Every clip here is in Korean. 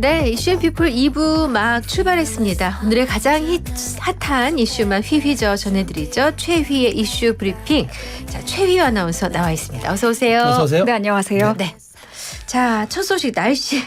네, 이슈앤피플 2부 막 출발했습니다. 오늘의 가장 핫한 이슈만 휘휘저 전해드리죠. 최휘의 이슈 브리핑. 자, 최휘 아나운서 나와 있습니다. 어서 오세요. 어서 오세요. 네, 안녕하세요. 네. 자, 첫 소식 날씨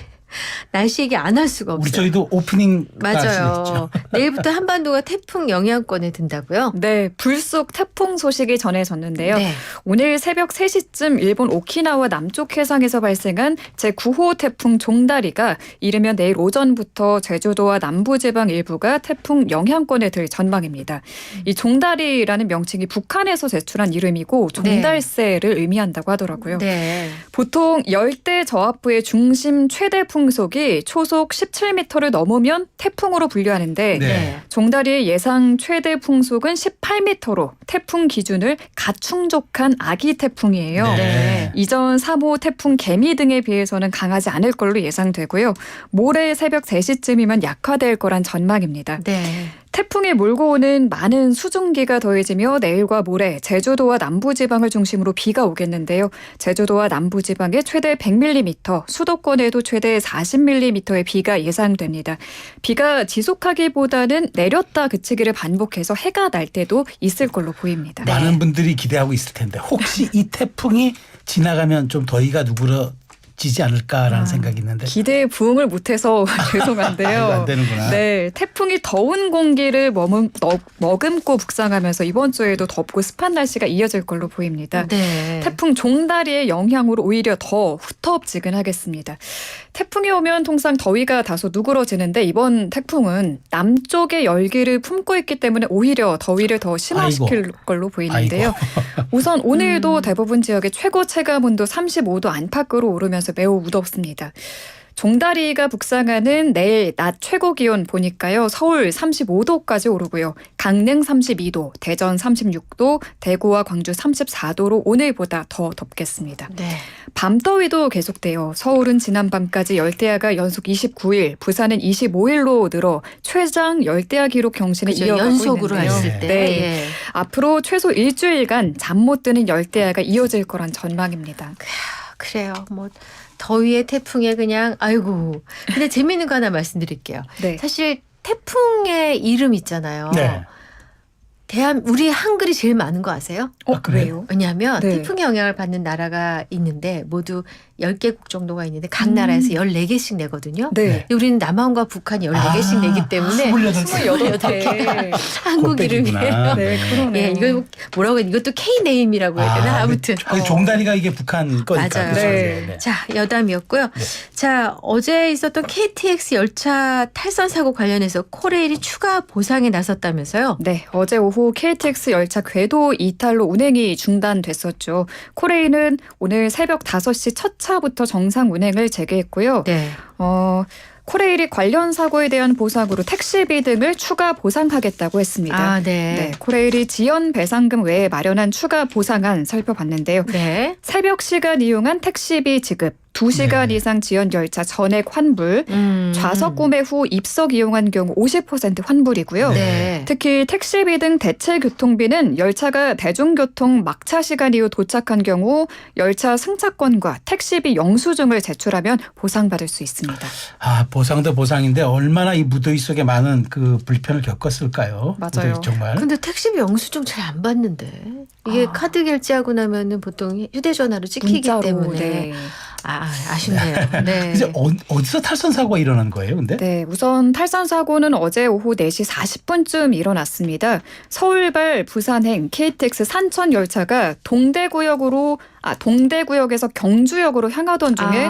얘기 안 할 수가 없어요. 우리 저희도 오프닝 맞아요. 내일부터 한반도가 태풍 영향권에 든다고요? 네, 불쑥 태풍 소식이 전해졌는데요. 네. 오늘 새벽 3시쯤 일본 오키나와 남쪽 해상에서 발생한 제9호 태풍 종다리가 이르면 내일 오전부터 제주도와 남부지방 일부가 태풍 영향권에 들 전망입니다. 이 종다리라는 명칭이 북한에서 제출한 이름이고 종달새를 의미한다고 하더라고요. 네. 보통 열대 저압부의 중심 최대 풍속이 초속 17m를 넘으면 태풍으로 분류하는데 네. 종다리의 예상 최대 풍속은 18m로 태풍 기준을 가충족한 아기 태풍이에요. 네. 이전 3호 태풍 개미 등에 비해서는 강하지 않을 걸로 예상되고요. 모레 새벽 3시쯤이면 약화될 거란 전망입니다. 네. 태풍이 몰고 오는 많은 수증기가 더해지며 내일과 모레 제주도와 남부지방을 중심으로 비가 오겠는데요. 제주도와 남부지방에 최대 100mm, 수도권에도 최대 40mm의 비가 예상됩니다. 비가 지속하기보다는 내렸다 그치기를 반복해서 해가 날 때도 있을 걸로 보입니다. 많은 분들이 기대하고 있을 텐데 혹시 이 태풍이 지나가면 좀 더위가 누그러지지 않을까라는 생각이 있는데 기대에 부응을 못해서 죄송한데요. 이거 안 되는구나. 네, 태풍이 더운 공기를 머금고 북상하면서 이번 주에도 덥고 습한 날씨가 이어질 걸로 보입니다. 네. 태풍 종다리의 영향으로 오히려 더 후텁지근하겠습니다. 태풍이 오면 통상 더위가 다소 누그러지는데 이번 태풍은 남쪽의 열기를 품고 있기 때문에 오히려 더위를 더 심화시킬 걸로 보이는데요. 우선 오늘도 대부분 지역의 최고 체감온도 35도 안팎으로 오르면서 매우 무덥습니다. 종다리가 북상하는 내일 낮 최고 기온 보니까요. 서울 35도까지 오르고요. 강릉 32도, 대전 36도, 대구와 광주 34도로 오늘보다 더 덥겠습니다. 네. 밤더위도 계속돼요. 서울은 지난밤까지 열대야가 연속 29일, 부산은 25일로 늘어 최장 열대야 기록 경신을 그죠, 이어가고 연속으로 있는데요. 했을 때. 네. 예. 앞으로 최소 일주일간 잠 못 드는 열대야가 이어질 거란 전망입니다. 그래요. 뭐 더위에 태풍에 그냥 아이고. 근데 재미있는 거 하나 말씀드릴게요. 네. 사실 태풍의 이름 있잖아요. 네. 우리 한글이 제일 많은 거 아세요? 아, 그래요? 왜요? 왜냐하면 네. 태풍의 영향을 받는 나라가 있는데 모두 10개국 정도가 있는데 각 나라에서 14개씩 내거든요. 네. 근데 우리는 남한과 북한이 14개씩 내기 때문에 28개. 한국 곱빼기구나. 이름이에요. 네, 그러네요. 예, 이거 뭐라고 이것도 K 네임이라고 해야 되나? 아무튼. 종다리가 이게 북한 거니까. 맞아요. 그렇죠? 네. 자, 여담이었고요. 자, 어제 있었던 KTX 열차 탈선 사고 관련해서 코레일이 추가 보상에 나섰다면서요? 네, 어제 오후 KTX 열차 궤도 이탈로 운행이 중단됐었죠. 코레일은 오늘 새벽 5시 첫 차부터 정상 운행을 재개했고요. 네. 코레일이 관련 사고에 대한 보상으로 택시비 등을 추가 보상하겠다고 했습니다. 아, 네. 네, 코레일이 지연 배상금 외에 마련한 추가 보상안 살펴봤는데요. 네. 새벽 시간 이용한 택시비 지급, 2시간 네. 이상 지연 열차 전액 환불, 좌석 구매 후 입석 이용한 경우 50% 환불이고요. 네. 특히 택시비 등 대체 교통비는 열차가 대중교통 막차 시간 이후 도착한 경우 열차 승차권과 택시비 영수증을 제출하면 보상받을 수 있습니다. 아, 보상도 보상인데 얼마나 이 무더위 속에 많은 그 불편을 겪었을까요? 맞아요. 무더위 정말. 근데 택시비 영수증 잘 안 받는데. 이게 아. 카드 결제하고 나면은 보통 휴대전화로 찍히기 문자로, 때문에. 네. 아쉽네요. 네. 이제 어디서 탈선 사고가 일어난 거예요, 근데? 네, 우선 탈선 사고는 어제 오후 4시 40분쯤 일어났습니다. 서울발 부산행 KTX 산천 열차가 동대구역에서 경주역으로 향하던 중에 네,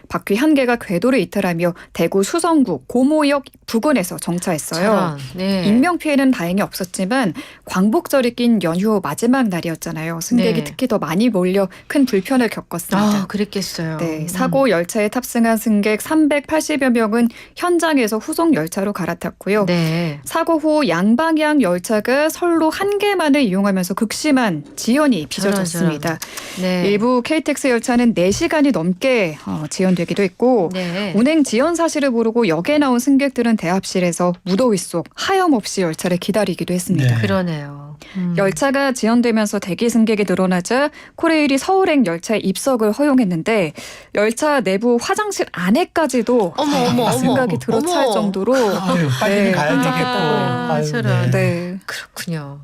바퀴 한 개가 궤도를 이탈하며 대구 수성구 고모역 부근에서 정차했어요. 저런, 네. 인명피해는 다행히 없었지만 광복절이 낀 연휴 마지막 날이었잖아요. 승객이 네. 특히 더 많이 몰려 큰 불편을 겪었습니다. 그랬겠어요. 네, 사고 열차에 탑승한 승객 380여 명은 현장에서 후속 열차로 갈아탔고요. 네. 사고 후 양방향 열차가 선로 한 개만을 이용하면서 극심한 지연이 빚어졌습니다. 네. 일부 KTX 열차는 4시간이 넘게 지연되기도 했고 네. 운행 지연 사실을 모르고 역에 나온 승객들은 대합실에서 무더위 속 하염없이 열차를 기다리기도 했습니다. 네. 그러네요. 열차가 지연되면서 대기 승객이 늘어나자 코레일이 서울행 열차에 입석을 허용했는데 열차 내부 화장실 안에까지도 어머. 생각이 들어찰 어머. 정도로 아유, 빨리 네, 가야 되겠고. 아, 아유, 저런. 네. 그렇군요.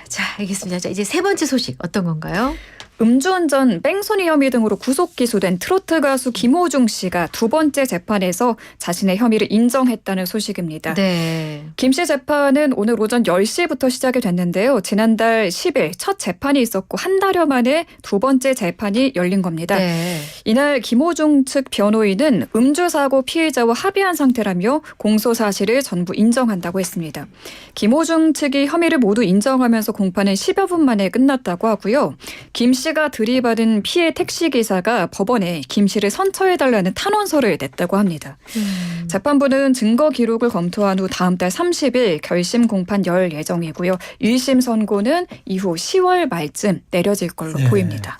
자, 알겠습니다. 자, 이제 세 번째 소식 어떤 건가요? 음주운전, 뺑소니 혐의 등으로 구속 기소된 트로트 가수 김호중 씨가 두 번째 재판에서 자신의 혐의를 인정했다는 소식입니다. 네. 김 씨 재판은 오늘 오전 10시부터 시작이 됐는데요. 지난달 10일 첫 재판이 있었고 한 달여 만에 두 번째 재판이 열린 겁니다. 네. 이날 김호중 측 변호인은 음주사고 피해자와 합의한 상태라며 공소 사실을 전부 인정한다고 했습니다. 김호중 측이 혐의를 모두 인정하면서 공판은 10여 분 만에 끝났다고 하고요. 김 씨가 들이받은 피해 택시기사가 법원에 김 씨를 선처해달라는 탄원서를 냈다고 합니다. 재판부는 증거 기록을 검토한 후 다음 달 30일 결심 공판 열 예정이고요. 1심 선고는 이후 10월 말쯤 내려질 걸로 네. 보입니다.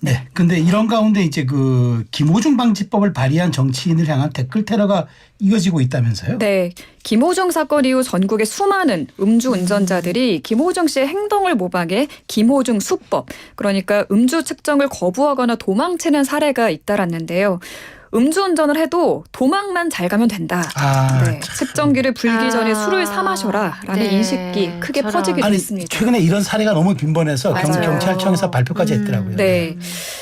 네. 근데 이런 가운데 이제 그 김호중 방지법을 발의한 정치인을 향한 댓글 테러가 이어지고 있다면서요? 네. 김호중 사건 이후 전국의 수많은 음주 운전자들이 김호중 씨의 행동을 모방해 김호중 수법, 그러니까 음주 측정을 거부하거나 도망치는 사례가 잇따랐는데요. 음주운전을 해도 도망만 잘 가면 된다. 네. 측정기를 불기 전에 술을 사 마셔라 라는 네. 인식이 크게 저런. 퍼지기도 아니 했습니다. 최근에 이런 사례가 너무 빈번해서 맞아요. 경찰청에서 발표까지 했더라고요. 네.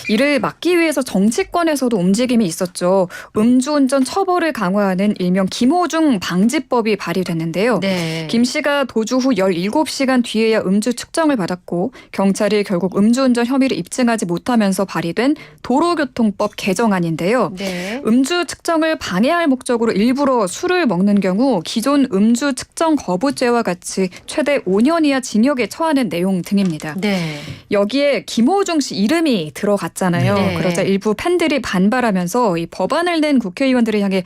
이를 막기 위해서 정치권에서도 움직임이 있었죠. 음주운전 처벌을 강화하는 일명 김호중 방지법이 발의됐는데요. 네. 김 씨가 도주 후 17시간 뒤에야 음주 측정을 받았고 경찰이 결국 음주운전 혐의를 입증하지 못하면서 발의된 도로교통법 개정안인데요. 네. 음주 측정을 방해할 목적으로 일부러 술을 먹는 경우 기존 음주 측정 거부죄와 같이 최대 5년 이하 징역에 처하는 내용 등입니다. 네. 여기에 김호중 씨 이름이 들어갔잖아요. 네. 그러자 일부 팬들이 반발하면서 이 법안을 낸 국회의원들을 향해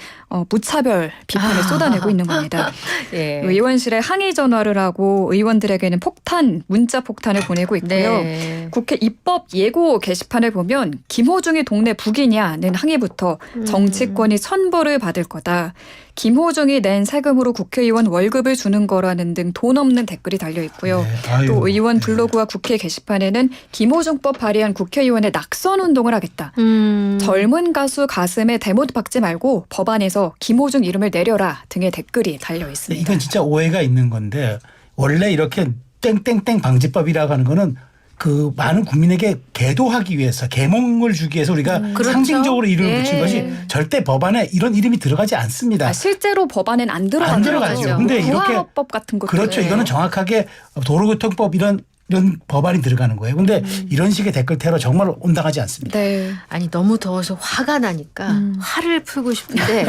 무차별 비판을 쏟아내고 있는 겁니다. 네. 의원실에 항의 전화를 하고 의원들에게는 문자 폭탄을 보내고 있고요. 네. 국회 입법 예고 게시판을 보면 김호중이 동네 북이냐는 항의부터 정치권이 천벌을 받을 거다. 김호중이 낸 세금으로 국회의원 월급을 주는 거라는 등 돈 없는 댓글이 달려 있고요. 네. 아유, 또 의원 네. 블로그와 국회 게시판에는 김호중법 발의한 국회의원의 낙선 운동을 하겠다. 젊은 가수 가슴에 대못 박지 말고 법안에서 김호중 이름을 내려라 등의 댓글이 달려 네, 있습니다. 이건 진짜 오해가 있는 건데 원래 이렇게 땡땡땡 방지법이라고 하는 거는 그 많은 국민에게 계도하기 위해서 계몽을 주기 위해서 우리가 그렇죠. 상징적으로 이름을 네. 붙인 것이 절대 법안에 이런 이름이 들어가지 않습니다. 실제로 법안엔 안 안 들어가죠. 근데 이렇게 부하법 같은 것도 그렇죠. 네. 이거는 정확하게 도로교통법 이런 법안이 들어가는 거예요. 근데 이런 식의 댓글 테러 정말 온당하지 않습니다. 네. 아니 너무 더워서 화가 나니까 화를 풀고 싶은데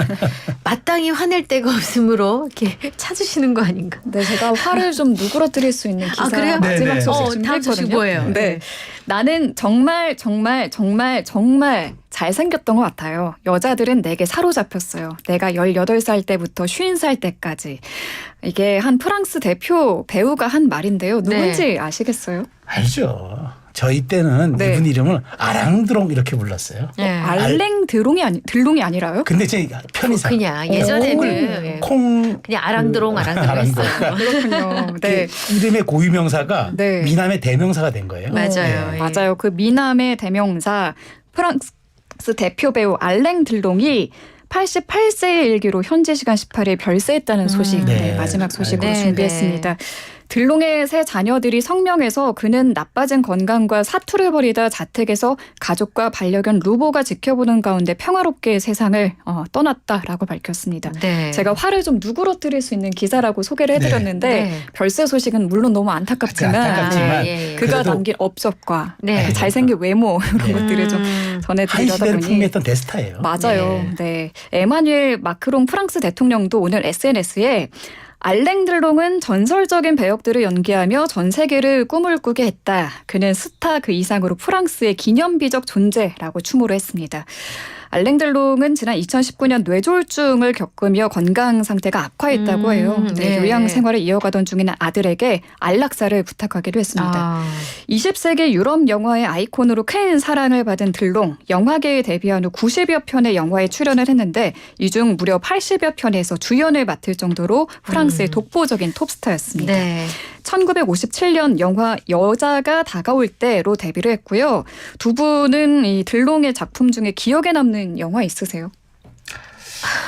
마땅히 화낼 데가 없으므로 이렇게 찾으시는 거 아닌가? 네, 제가 화를 좀 누그러뜨릴 수 있는 기사 그래요? 마지막 네네. 소식 다음 소식 준비했거든요. 뭐예요? 네. 나는 정말 잘생겼던 것 같아요. 여자들은 내게 사로잡혔어요. 내가 18살 때부터 50살 때까지. 이게 한 프랑스 대표 배우가 한 말인데요. 누군지 아시겠어요? 알죠. 저희 때는 네. 이분 이름을 아랑드롱 이렇게 불렀어요. 네. 알랭 들롱이 아니라요? 근데 제 편의상 그냥 예전에는 예. 콩 그냥 아랑드롱 했어요. 그렇군요. 네. 그 이름의 고유명사가 네. 미남의 대명사가 된 거예요. 맞아요. 예. 맞아요. 그 미남의 대명사 프랑스 대표 배우 알랭 들롱이 88세의 일기로 현지 시간 18일 별세했다는 소식 네. 마지막 소식으로 네, 준비했습니다. 들롱의 세 자녀들이 성명해서 그는 나빠진 건강과 사투를 벌이다 자택에서 가족과 반려견 루보가 지켜보는 가운데 평화롭게 세상을 떠났다라고 밝혔습니다. 네. 제가 화를 좀 누그러뜨릴 수 있는 기사라고 소개를 해드렸는데 네. 별세 소식은 물론 너무 안타깝지만 안타깝지만 예. 그가 그래도 남긴 업적과 네. 그 잘생긴 외모 이런 것들을 좀 한 전해드리려다 시대를 보니 풍미했던 대스타예요. 맞아요. 네. 에마뉴엘 마크롱 프랑스 대통령도 오늘 SNS에 알랭 들롱은 전설적인 배역들을 연기하며 전 세계를 꿈을 꾸게 했다. 그는 스타 그 이상으로 프랑스의 기념비적 존재라고 추모를 했습니다. 알랭 델롱은 지난 2019년 뇌졸중을 겪으며 건강 상태가 악화했다고 해요. 네. 요양 생활을 이어가던 중인 아들에게 안락사를 부탁하기도 했습니다. 20세기 유럽 영화의 아이콘으로 큰 사랑을 받은 들롱, 영화계에 데뷔한 후 90여 편의 영화에 출연을 했는데 이 중 무려 80여 편에서 주연을 맡을 정도로 프랑스의 독보적인 톱스타였습니다. 네. 1957년 영화 여자가 다가올 때로 데뷔를 했고요. 두 분은 이 들롱의 작품 중에 기억에 남는 영화 있으세요?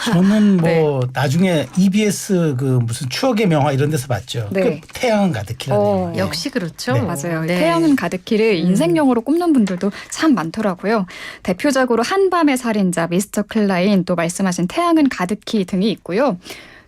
저는 뭐 네. 나중에 EBS 그 무슨 추억의 명화 이런 데서 봤죠. 네. 그 태양은 가득히라는 영화. 역시 그렇죠. 네. 맞아요. 네. 태양은 가득히를 인생 영화로 꼽는 분들도 참 많더라고요. 대표작으로 한밤의 살인자, 미스터 클라인, 또 말씀하신 태양은 가득히 등이 있고요.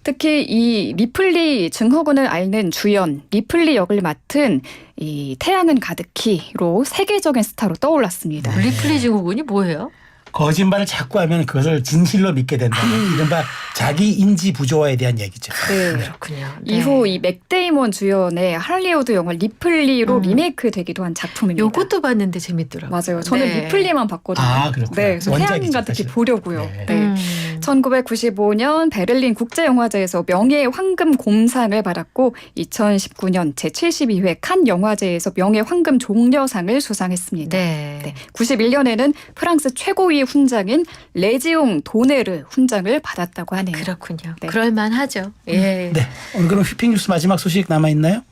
특히 이 리플리 증후군을 앓는 주연 리플리 역을 맡은 이 태양은 가득히로 세계적인 스타로 떠올랐습니다. 리플리 증후군이 뭐예요? 거짓말을 자꾸 하면 그것을 진실로 믿게 된다는 이른바 자기 인지 부조화에 대한 얘기죠. 네. 그렇군요. 네. 이후 이 맥 데이먼 주연의 할리우드 영화 리플리로 리메이크 되기도 한 작품입니다. 요것도 봤는데 재밌더라고요. 맞아요. 저는 네. 리플리만 봤거든요. 아, 그렇구나. 네, 그래서 태양 원작이죠, 가득히 사실. 보려고요. 네. 네. 1995년 베를린 국제영화제에서 명예의 황금 곰상을 받았고 2019년 제72회 칸 영화제에서 명예 황금 종려상을 수상했습니다. 네. 네. 91년에는 프랑스 최고위의 훈장인 레지옹 도네르 훈장을 받았다고 하네요. 그렇군요. 네. 그럴만하죠. 예. 네. 오늘 그럼 휘핑 뉴스 마지막 소식 남아 있나요?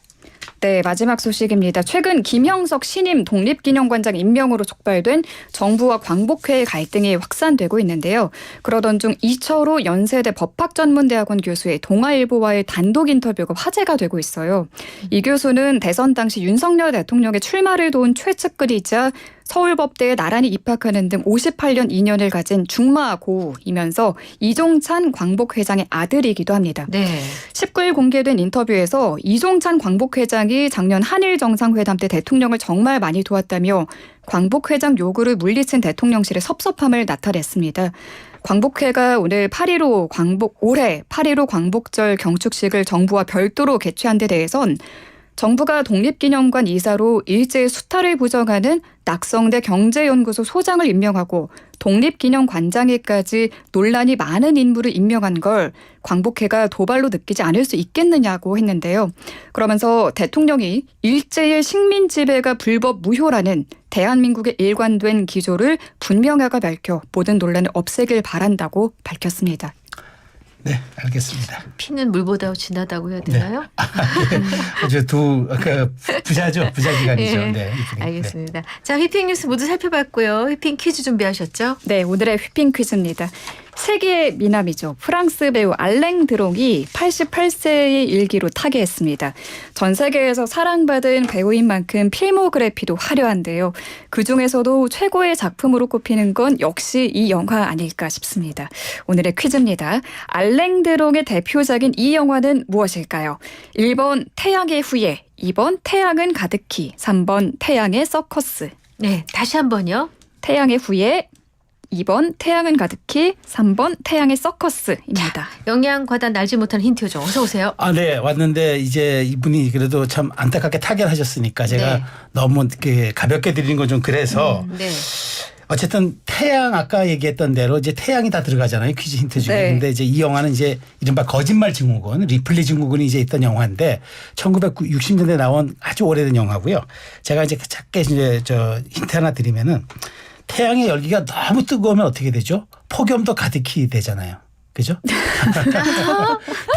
네, 마지막 소식입니다. 최근 김형석 신임 독립기념관장 임명으로 촉발된 정부와 광복회의 갈등이 확산되고 있는데요. 그러던 중 이철호 연세대 법학전문대학원 교수의 동아일보와의 단독 인터뷰가 화제가 되고 있어요. 이 교수는 대선 당시 윤석열 대통령의 출마를 도운 최측근이자 서울법대에 나란히 입학하는 등 58년 인연을 가진 중마고우이면서 이종찬 광복회장의 아들이기도 합니다. 네. 19일 공개된 인터뷰에서 이종찬 광복회장이 작년 한일 정상회담 때 대통령을 정말 많이 도왔다며 광복회장 요구를 물리친 대통령실의 섭섭함을 나타냈습니다. 광복회가 올해 8.15 광복절 경축식을 정부와 별도로 개최한 데 대해선 정부가 독립기념관 이사로 일제의 수탈을 부정하는 낙성대 경제연구소 소장을 임명하고 독립기념관장에까지 논란이 많은 인물을 임명한 걸 광복회가 도발로 느끼지 않을 수 있겠느냐고 했는데요. 그러면서 대통령이 일제의 식민 지배가 불법 무효라는 대한민국의 일관된 기조를 분명하게 밝혀 모든 논란을 없애길 바란다고 밝혔습니다. 네, 알겠습니다. 피는 물보다 진하다고 해야 되나요? 아주 부자죠. 부자 기간이죠. 예. 네. 알겠습니다. 자, 휘핑 뉴스 모두 살펴봤고요. 휘핑 퀴즈 준비하셨죠? 네, 오늘의 휘핑 퀴즈입니다. 세계의 미남이죠. 프랑스 배우 알랭 드롱이 88세의 일기로 타계했습니다. 전 세계에서 사랑받은 배우인 만큼 필모그래피도 화려한데요. 그중에서도 최고의 작품으로 꼽히는 건 역시 이 영화 아닐까 싶습니다. 오늘의 퀴즈입니다. 알랭 드롱의 대표작인 이 영화는 무엇일까요? 1번 태양의 후예, 2번 태양은 가득히, 3번 태양의 서커스. 네, 다시 한번요. 태양의 후예, 2번 태양은 가득히, 3번 태양의 서커스입니다. 영양 과다 날지 못한 힌트 요정 어서 오세요. 아, 네. 왔는데 이제 이분이 그래도 참 안타깝게 타결하셨으니까 제가 네. 너무 이렇게 가볍게 드리는 건 좀 그래서 네. 어쨌든 태양 아까 얘기했던 대로 이제 태양이 다 들어가잖아요. 퀴즈 힌트 중에. 네. 근데 이제 이 영화는 이제 이른바 거짓말 증후군, 리플리 증후군이 이제 있던 영화인데 1960년대 나온 아주 오래된 영화고요. 제가 이제 작게 이제 힌트 하나 드리면은 태양의 열기가 너무 뜨거우면 어떻게 되죠? 폭염도 가득히 되잖아요. 그죠?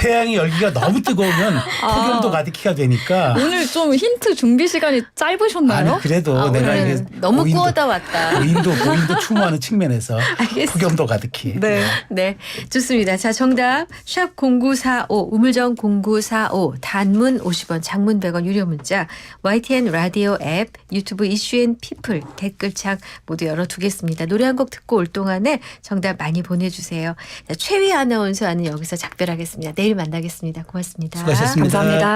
태양의 열기가 너무 뜨거우면 폭염도 가득히가 되니까. 오늘 좀 힌트 준비 시간이 짧으셨나요? 아니 그래도 내가 오늘 이게 너무 고인도- 꾸어다 왔다. 고인도 추모하는 측면에서 알겠습니다. 폭염도 가득히. 네. 네, 좋습니다. 자, 정답 샵 0945 우물정 0945 단문 50원 장문 100원 유료 문자 YTN 라디오 앱 유튜브 이슈앤 피플 댓글창 모두 열어두겠습니다. 노래 한 곡 듣고 올 동안에 정답 많이 보내주세요. 자, 최위 아나운서와는 여기서 작별하겠습니다. 내일 만나겠습니다. 고맙습니다. 수고하셨습니다. 감사합니다.